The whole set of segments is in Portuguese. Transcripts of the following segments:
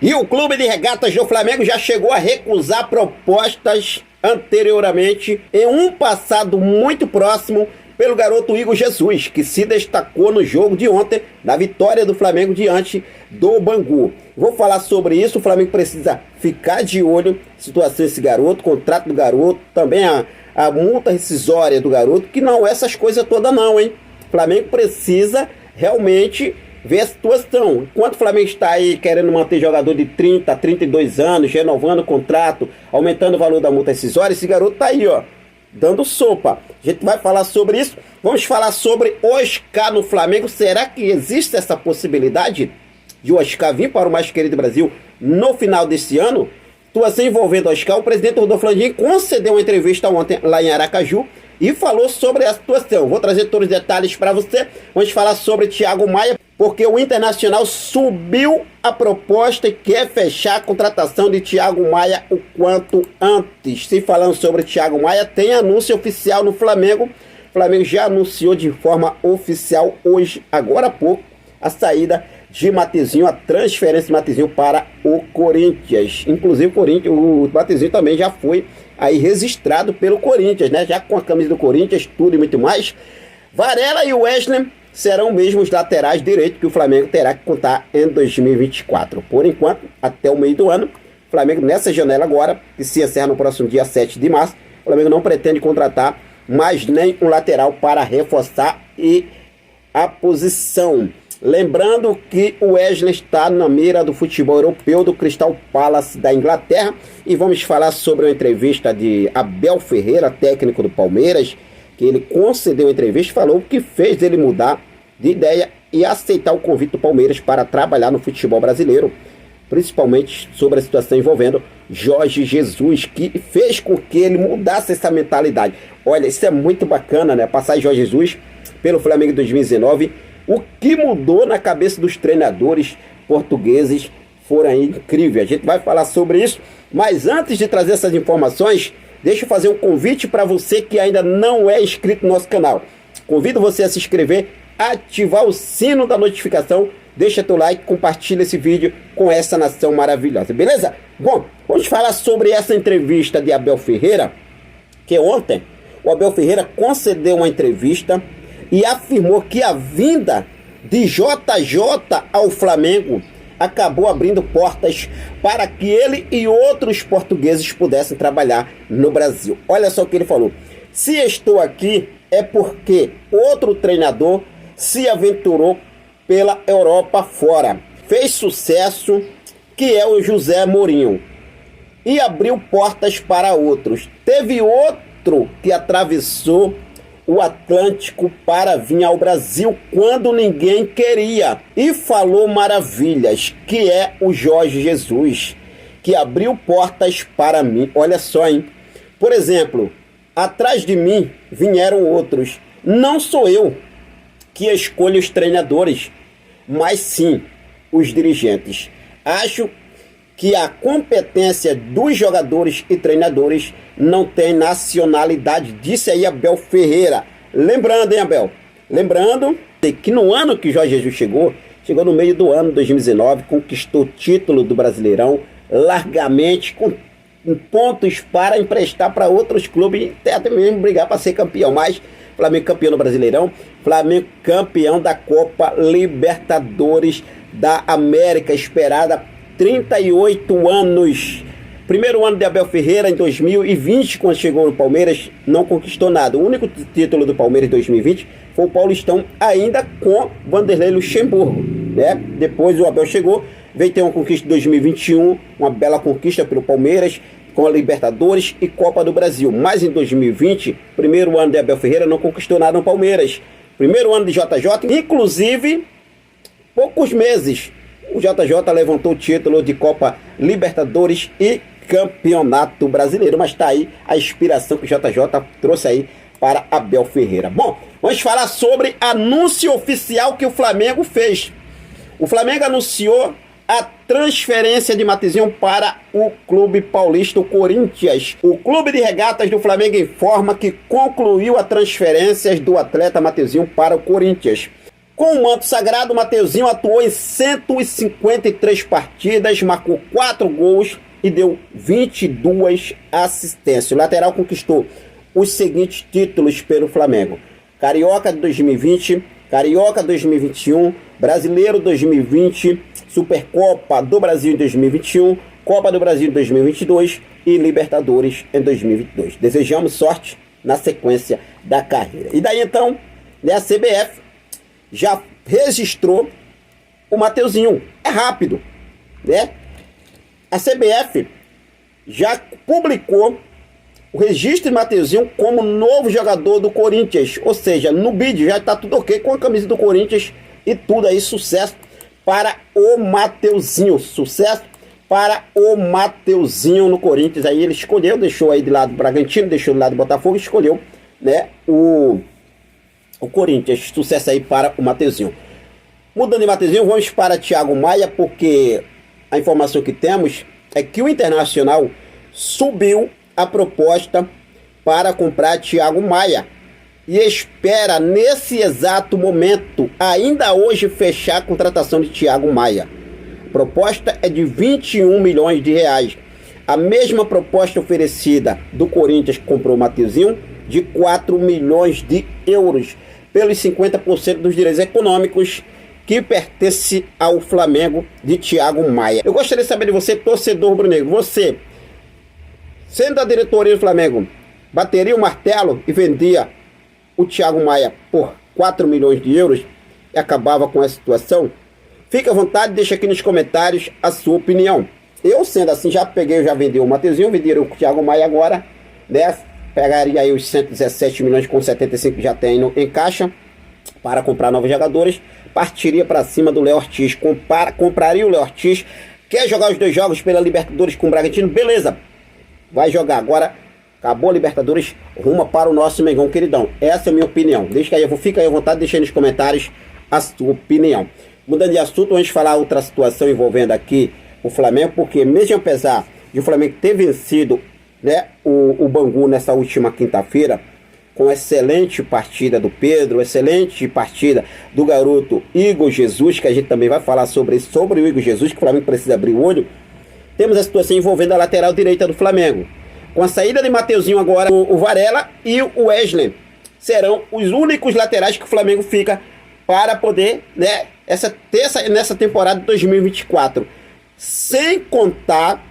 E o Clube de Regatas do Flamengo já chegou a recusar propostas anteriormente em um passado muito próximo pelo garoto Igor Jesus, que se destacou no jogo de ontem, na vitória do Flamengo diante do Bangu. Vou falar sobre isso. O Flamengo precisa ficar de olho na situação desse garoto, contrato do garoto, também a multa rescisória do garoto, que não é essas coisas todas não, hein? O Flamengo precisa realmente ver a situação. Enquanto o Flamengo está aí querendo manter jogador de 30 a 32 anos, renovando o contrato, aumentando o valor da multa rescisória, esse garoto tá aí, ó, dando sopa. A gente vai falar sobre isso. Vamos falar sobre Oscar no Flamengo. Será que existe essa possibilidade de Oscar vir para o mais querido Brasil no final desse ano? Situação envolvendo Oscar. O presidente Rodolfo Landim concedeu uma entrevista ontem lá em Aracaju e falou sobre a situação. Vou trazer todos os detalhes para você. Vamos falar sobre Thiago Maia, porque o Internacional subiu a proposta e quer fechar a contratação de Thiago Maia o quanto antes. Se falando sobre Thiago Maia, tem anúncio oficial no Flamengo. O Flamengo já anunciou de forma oficial hoje, agora há pouco, a saída de Matheusinho, a transferência de Matheusinho para o Corinthians. Inclusive o Matheusinho também já foi aí registrado pelo Corinthians, né? Já com a camisa do Corinthians, tudo e muito mais. Varela e Wesley serão mesmo os laterais direitos que o Flamengo terá que contar em 2024. Por enquanto, até o meio do ano, o Flamengo nessa janela agora, que se encerra no próximo dia 7 de março, o Flamengo não pretende contratar mais nem um lateral para reforçar a posição. Lembrando que o Wesley está na mira do futebol europeu do Crystal Palace da Inglaterra. E vamos falar sobre uma entrevista de Abel Ferreira, técnico do Palmeiras, que ele concedeu uma entrevista e falou o que fez ele mudar de ideia e aceitar o convite do Palmeiras para trabalhar no futebol brasileiro, principalmente sobre a situação envolvendo Jorge Jesus, que fez com que ele mudasse essa mentalidade. Olha, isso é muito bacana, né? Passar Jorge Jesus pelo Flamengo em 2019, o que mudou na cabeça dos treinadores portugueses foram incríveis. A gente vai falar sobre isso, mas antes de trazer essas informações, deixa eu fazer um convite para você que ainda não é inscrito no nosso canal. Convido você a se inscrever, ativar o sino da notificação, deixa teu like, compartilha esse vídeo com essa nação maravilhosa, beleza? Bom, vamos falar sobre essa entrevista de Abel Ferreira, que ontem o Abel Ferreira concedeu uma entrevista e afirmou que a vinda de JJ ao Flamengo acabou abrindo portas para que ele e outros portugueses pudessem trabalhar no Brasil. Olha só o que ele falou. Se estou aqui é porque outro treinador se aventurou pela Europa fora. Fez sucesso, que é o José Mourinho. E abriu portas para outros. Teve outro que atravessou o Atlântico para vir ao Brasil quando ninguém queria e falou maravilhas, que é o Jorge Jesus, que abriu portas para mim. Olha só, hein? Por exemplo, atrás de mim vieram outros. Não sou eu que escolho os treinadores, mas sim os dirigentes. Acho que a competência dos jogadores e treinadores não tem nacionalidade, disse aí Abel Ferreira. Lembrando, hein, Abel? Lembrando que no ano que Jorge Jesus chegou no meio do ano 2019, conquistou o título do Brasileirão largamente, com pontos para emprestar para outros clubes, até mesmo brigar para ser campeão. Mas Flamengo campeão no Brasileirão, Flamengo campeão da Copa Libertadores da América, esperada 38 anos. Primeiro ano de Abel Ferreira em 2020, quando chegou no Palmeiras, não conquistou nada. O único título do Palmeiras em 2020 foi o Paulistão, ainda com Vanderlei Luxemburgo, né? Depois o Abel chegou, veio ter uma conquista em 2021, uma bela conquista pelo Palmeiras, com a Libertadores e Copa do Brasil. Mas em 2020, primeiro ano de Abel Ferreira, não conquistou nada no Palmeiras. Primeiro ano de JJ, inclusive, poucos meses, o JJ levantou o título de Copa Libertadores e Campeonato Brasileiro. Mas tá aí a inspiração que o JJ trouxe aí para Abel Ferreira. Bom, vamos falar sobre anúncio oficial que o Flamengo fez. O Flamengo anunciou a transferência de Matheusinho para o clube paulista, o Corinthians. O Clube de Regatas do Flamengo informa que concluiu a transferência do atleta Matheusinho para o Corinthians. Com o manto sagrado, o Mateuzinho atuou em 153 partidas, marcou 4 gols e deu 22 assistências. O lateral conquistou os seguintes títulos pelo Flamengo: Carioca de 2020, Carioca 2021, Brasileiro 2020, Supercopa do Brasil em 2021, Copa do Brasil em 2022 e Libertadores em 2022. Desejamos sorte na sequência da carreira. E daí então, né, a CBF já registrou o Mateuzinho. É rápido, né? A CBF já publicou o registro de Mateuzinho como novo jogador do Corinthians. Ou seja, no BID já está tudo ok com a camisa do Corinthians e tudo aí. Sucesso para o Mateuzinho. Sucesso para o Mateuzinho no Corinthians. Aí ele escolheu, deixou aí de lado o Bragantino, deixou de lado o Botafogo e escolheu, né, o Corinthians. Sucesso aí para o Mateuzinho. Mudando de Mateuzinho, vamos para Thiago Maia, porque a informação que temos é que o Internacional subiu a proposta para comprar Thiago Maia e espera nesse exato momento, ainda hoje, fechar a contratação de Thiago Maia. A proposta é de 21 milhões de reais. A mesma proposta oferecida do Corinthians, que comprou o Mateuzinho, de 4 milhões de euros, pelos 50% dos direitos econômicos que pertence ao Flamengo de Thiago Maia. Eu gostaria de saber de você, torcedor rubro-negro. Você, sendo a diretoria do Flamengo, bateria o martelo e vendia o Thiago Maia por 4 milhões de euros e acabava com essa situação? Fique à vontade, deixa aqui nos comentários a sua opinião. Eu, sendo assim, já vendi o Mateuzinho, venderia o Thiago Maia agora, né? Pegaria aí os 117 milhões com 75 que já tem em caixa para comprar novos jogadores. Partiria para cima do Léo Ortiz. Compraria o Léo Ortiz. Quer jogar os 2 jogos pela Libertadores com o Bragantino? Beleza, vai jogar. Agora acabou a Libertadores, ruma para o nosso Mengão queridão. Essa é a minha opinião. Fica aí à vontade, deixa aí nos comentários a sua opinião. Mudando de assunto, vamos falar outra situação envolvendo aqui o Flamengo, porque mesmo apesar de o Flamengo ter vencido, né, o Bangu nessa última quinta-feira, com excelente partida do Pedro, excelente partida do garoto Igor Jesus, que a gente também vai falar sobre o Igor Jesus, que o Flamengo precisa abrir o olho. Temos a situação envolvendo a lateral direita do Flamengo. Com a saída de Mateuzinho agora, o Varela e o Wesley serão os únicos laterais que o Flamengo fica para poder, né, nessa temporada de 2024. Sem contar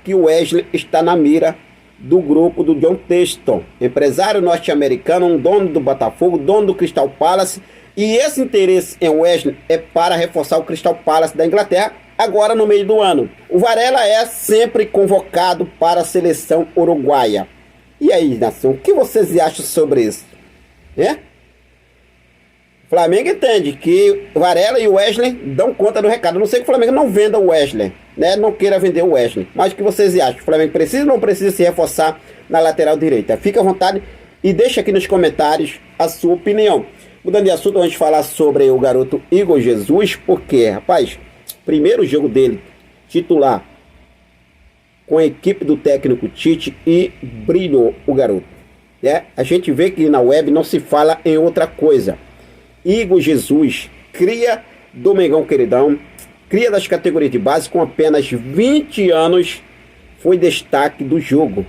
que o Wesley está na mira do grupo do John Texton, empresário norte-americano, um dono do Botafogo, dono do Crystal Palace, e esse interesse em Wesley é para reforçar o Crystal Palace da Inglaterra agora no meio do ano. O Varela é sempre convocado para a seleção uruguaia. E aí, nação, o que vocês acham sobre isso? O Flamengo entende que o Varela e o Wesley dão conta do recado. A não sei que o Flamengo não venda o Wesley, né? Não queira vender o Wesley. Mas o que vocês acham? O Flamengo precisa ou não precisa se reforçar na lateral direita? Fica à vontade e deixa aqui nos comentários a sua opinião. Mudando de assunto, vamos falar sobre o garoto Igor Jesus, porque, rapaz, primeiro jogo dele, titular, com a equipe do técnico Tite, e brilhou o garoto. A gente vê que na web não se fala em outra coisa. Igor Jesus, cria do Mengão queridão, cria das categorias de base, com apenas 20 anos, foi destaque do jogo.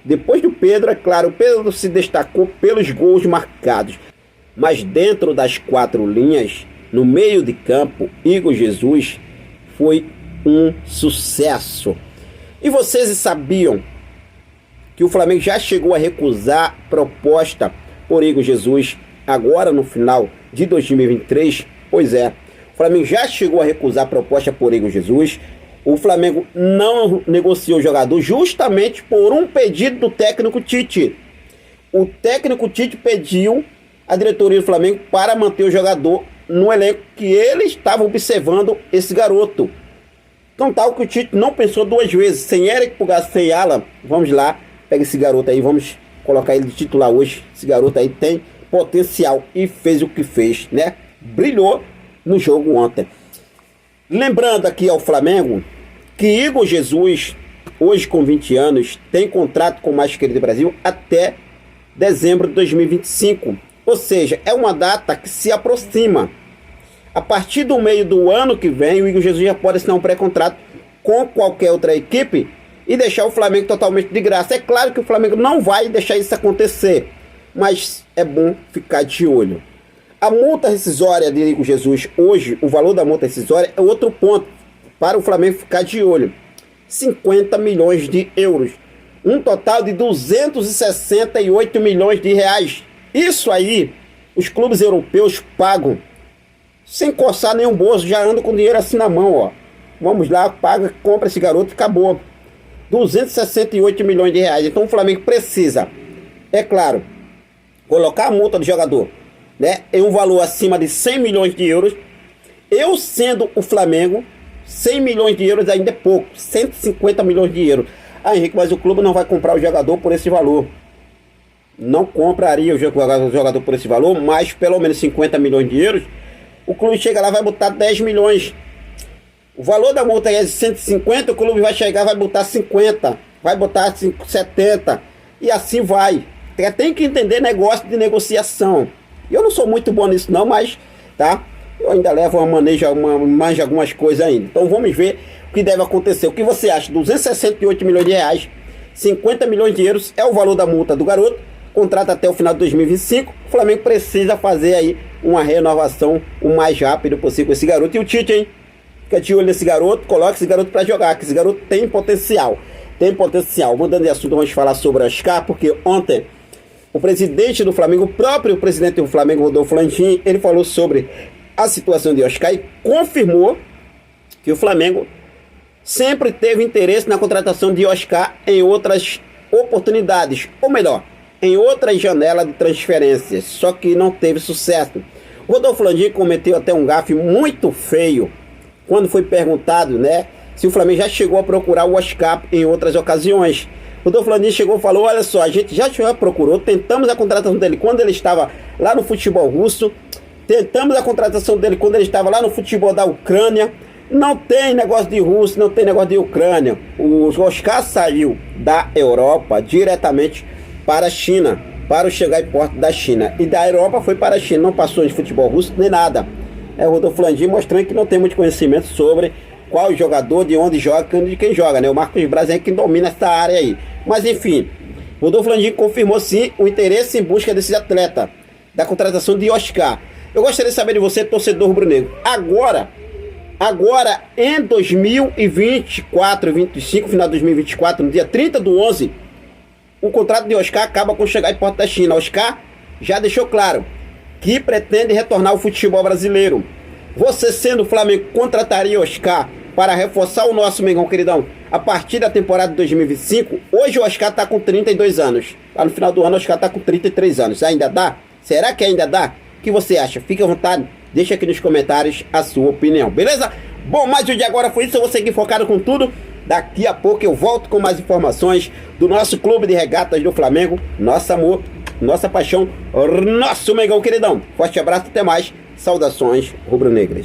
Depois do Pedro, é claro, o Pedro se destacou pelos gols marcados. Mas dentro das 4 linhas, no meio de campo, Igor Jesus foi um sucesso. E vocês sabiam que o Flamengo já chegou a recusar proposta por Igor Jesus agora no final de 2023? Pois é, o Flamengo já chegou a recusar a proposta por Igor Jesus. O Flamengo não negociou o jogador justamente por um pedido do técnico Tite. O técnico Tite pediu a diretoria do Flamengo para manter o jogador no elenco, que ele estava observando esse garoto. Então tal que o Tite não pensou 2 vezes. Sem Eric Pulgar, sem Alan, vamos lá, pega esse garoto aí, vamos colocar ele de titular hoje. Esse garoto aí tem potencial e fez o que fez, né? Brilhou no jogo ontem. Lembrando aqui ao Flamengo que Igor Jesus, hoje com 20 anos, tem contrato com o mais querido do Brasil até dezembro de 2025. Ou seja, é uma data que se aproxima. A partir do meio do ano que vem, o Igor Jesus já pode assinar um pré-contrato com qualquer outra equipe e deixar o Flamengo totalmente de graça. É claro que o Flamengo não vai deixar isso acontecer, mas é bom ficar de olho. A multa rescisória de Igor Jesus hoje, o valor da multa rescisória é outro ponto para o Flamengo ficar de olho. 50 milhões de euros. Um total de 268 milhões de reais. Isso aí, os clubes europeus pagam. Sem coçar nenhum bolso, já andam com dinheiro assim na mão, ó. Vamos lá, paga, compra esse garoto e acabou. 268 milhões de reais. Então o Flamengo precisa, é claro, colocar a multa do jogador, né, em um valor acima de 100 milhões de euros. Eu sendo o Flamengo, 100 milhões de euros ainda é pouco. 150 milhões de euros. Ah, Henrique, mas o clube não vai comprar o jogador por esse valor. Não compraria o jogador por esse valor, mas pelo menos 50 milhões de euros. O clube chega lá e vai botar 10 milhões. O valor da multa é de 150, o clube vai chegar, vai botar 50, vai botar 70 e assim vai. Tem que entender negócio de negociação. Eu não sou muito bom nisso não, mas tá, eu ainda levo manja algumas coisas ainda. Então vamos ver o que deve acontecer. O que você acha? 268 milhões de reais, 50 milhões de euros é o valor da multa do garoto. Contrato até o final de 2025. O Flamengo precisa fazer aí uma renovação o mais rápido possível com esse garoto. E o Tite, hein? Fica de olho nesse garoto, coloca esse garoto para jogar, que esse garoto tem potencial. Tem potencial. Mudando de assunto, vamos falar sobre o Oscar, porque ontem o presidente do Flamengo, o próprio presidente do Flamengo, Rodolfo Landim, ele falou sobre a situação de Oscar e confirmou que o Flamengo sempre teve interesse na contratação de Oscar em outras oportunidades, ou melhor, em outra janela de transferências, só que não teve sucesso. O Rodolfo Landim cometeu até um gafe muito feio quando foi perguntado, né, se o Flamengo já chegou a procurar o Oscar em outras ocasiões. O Rodolfo Landim chegou e falou: olha só, a gente já procurou, tentamos a contratação dele quando ele estava lá no futebol russo, tentamos a contratação dele quando ele estava lá no futebol da Ucrânia. Não tem negócio de Rússia, não tem negócio de Ucrânia. O Oscar saiu da Europa diretamente para a China, para o chegar em porto da China. E da Europa foi para a China, não passou de futebol russo nem nada. É o Rodolfo Landim mostrando que não tem muito conhecimento sobre qual jogador, de onde joga, de quem joga, né? O Marcos Braz é quem domina essa área aí. Mas enfim, o Rodolfo Landim confirmou sim o interesse em busca desse atleta, da contratação de Oscar. Eu gostaria de saber de você, torcedor rubro-negro. Agora em 2024, 25, final de 2024, no dia 30/11, o contrato de Oscar acaba com chegar em porta da China. Oscar já deixou claro que pretende retornar ao futebol brasileiro. Você, sendo o Flamengo, contrataria Oscar para reforçar o nosso Mengão, queridão, a partir da temporada de 2025? Hoje o Oscar está com 32 anos. Lá no final do ano o Oscar está com 33 anos. Ainda dá? Será que ainda dá? O que você acha? Fique à vontade. Deixa aqui nos comentários a sua opinião, beleza? Bom, mas o de agora foi isso. Eu vou seguir focado com tudo. Daqui a pouco eu volto com mais informações do nosso clube de regatas do Flamengo. Nosso amor, nossa paixão, nosso Mengão, queridão. Forte abraço, até mais. Saudações rubro-negras.